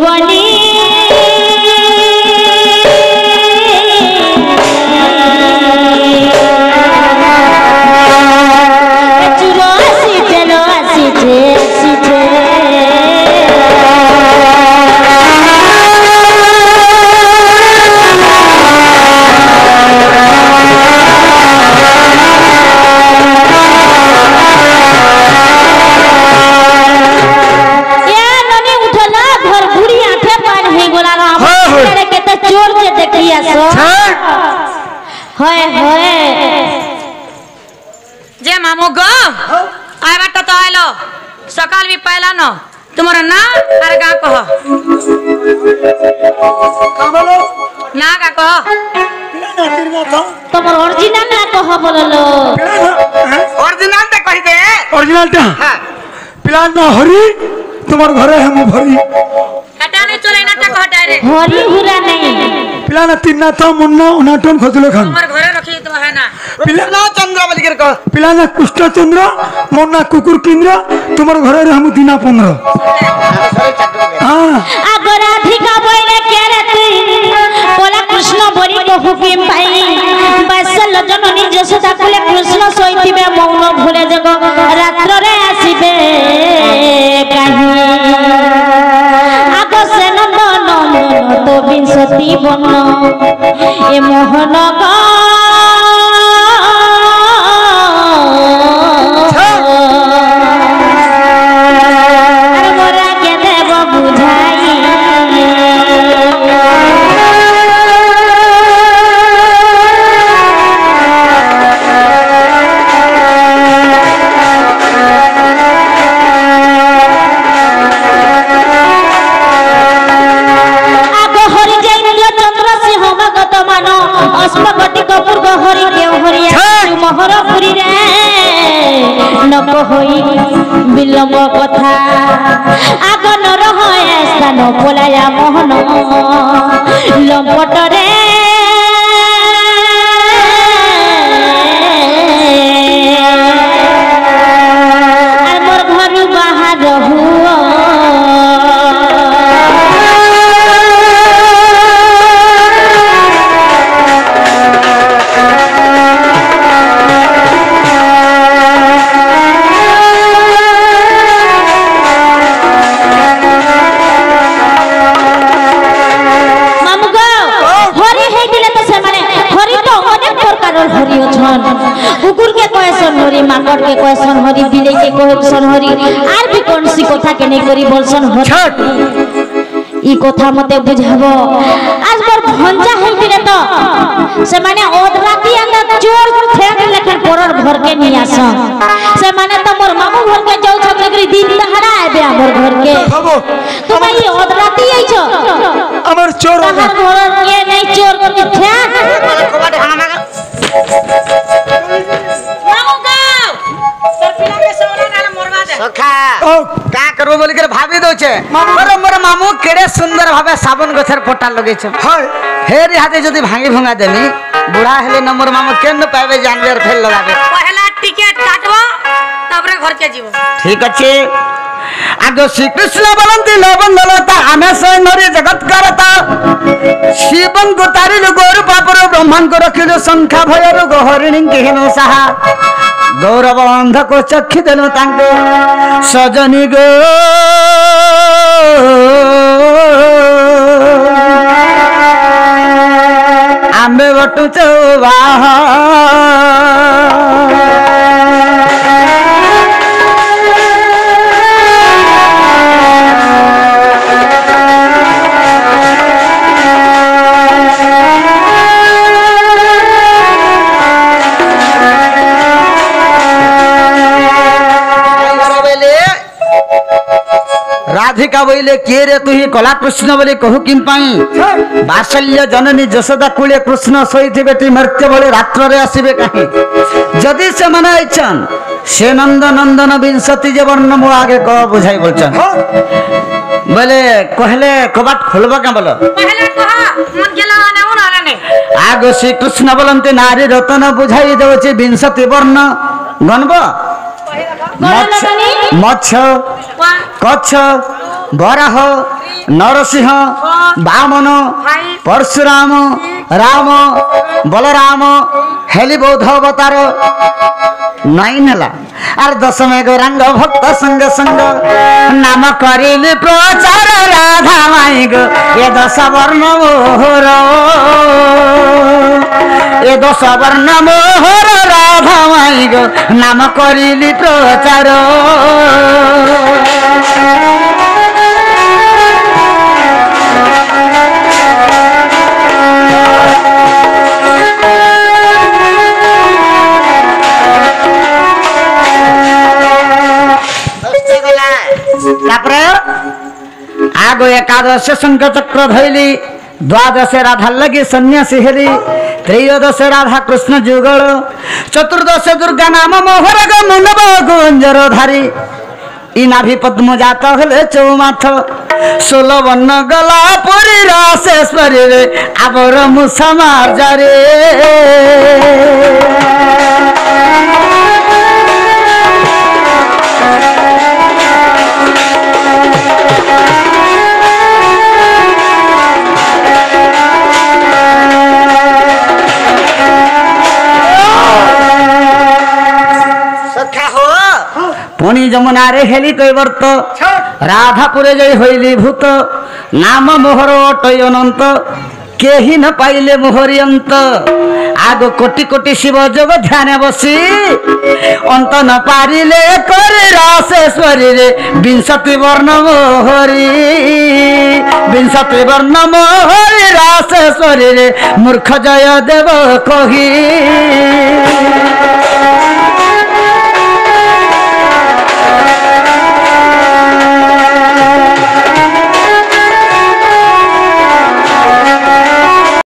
भुवनी जे मामू गो आय बाटा तो आइलो सकाल भी पहला न तुम्हारा ना अरे का कह का बोलो ना का कह तुम्हारा ओरिजिनल ना कह बोललो ओरिजिनल ते कहि दे ओरिजिनल ता हां प्लान ना हरी तुम्हार घरे है मु भरी हटा नहीं चले ना ता हटा रे हरी हुरा नहीं प्लान तीन ना तो मुन्ना उनाटन खोजलो खान तुम्हार घरे रखी तो है ना प्लान चंद्र बोल के कह प्लान कृष्ण चंद्र मुन्ना कुकुर केंद्र तुम्हार घरे रे हम दिना 15 हां आगो राधिका बोले के रे तू बोला कृष्ण बोली को हुकिम भाई बसल जननी यशोदा बोले कृष्ण सोइथिबे मौन भूले जगो रात्र रे आसीबे काहे आगो से नंदन मन तो विंशति बन ए मोहन गा विलम्ब कथा आगन रहे स्थान बोलाया मोहन लंपट रे मोर घर बाहर हुआ कुकुर के कहसन हरी माकड़ के कहसन हरी बिले के कहसन हरी आर भी कौन सी कथा के नहीं करी बोलसन हरी ई कथा मते बुझाबो आज मोर भंजा है बिले तो से माने ओदराती अंदर चोर ठेक लेखन परर घर के नहीं आसन से माने तो मोर मामू घर के जाऊ छकरी दिन दहाड़ा आबे हमर घर के तुम ई ओदराती आई छ हमर चोर हमर घर के नहीं चोर के ठेक सखा का करू बोल के भाभी दो छे अरे मोर मामू केड़े सुंदर भाबे साबन गछर फोटा लगे छे हाय हेर हाथे जदी भांगी भंगा देनी बुढ़ा हेले न मोर मामू केन पावे जानवर फेल लगाबे पहला टिकट काटबो तबरे घर के जीवो ठीक अछि आगो श्री कृष्ण बोलंती लोबन दलता आमे से नरी जगत करता शिवन को तारिल गोरु पापर ब्रह्मन को रखिलो संख्या भयर गोहरिणी केहनो सहा गौरव अंध को चक्षि देनु तांके सजनी गो आंबे बटु चौबाह राधिका बोले किए रे तु ही कला कृष्ण बोले कहू किम पाई बासल्य जननी यशोदा कुले कृष्ण सहित बेटी मर्त्य बोले रात्र रे आसीबे काहे जदि से मना इच्छन से नंद नंदन विंशति जे वर्ण मो आगे को बुझाई बोलछन बोले कहले कबाट खोलबा के बोलो पहले कह मन गेला ने उन आने आगो श्री कृष्ण बोलंते नारी रतन बुझाई देवछि विंशति वर्ण गणबो मत्स्य कच्छ बराह नरसिंह बामन परशुराम राम बलराम हेली बौद्ध अवतार नाइन है आर दशमे गौरांग भक्त संग संग नाम करिली प्रचार राधा माई गो ये दश वर्ण मोहर ये दश वर्ण मोहर राधा माई गो नाम करिली प्रचार आगो एकादश शंख चक्र धैली द्वादश राधा लगी सन्यासी हेली त्रयोदश राधा कृष्ण जुगल चतुर्दश दुर्गा नाम मोहर मुंडब गुंजर धारी इ नाभि पद्म जात हेले चौमाथ 16 वर्ण गला पुरी रासेश्वरी रे आबर मुसा मार्जारे पुणी जमुना रे हेली कैवर्त राधापुरे जय होइली भूत नाम मोहर अटय अनंत केही न पाइले मोहरी अंत आगो कोटि कोटि शिव जोग ध्यान बसी अंत न पारिले करे रासेश्वरी रे विंशति वर्ण मोहरी विंशति वर्ण मोहरी रासेश्वरी रे मूर्ख जय देव कही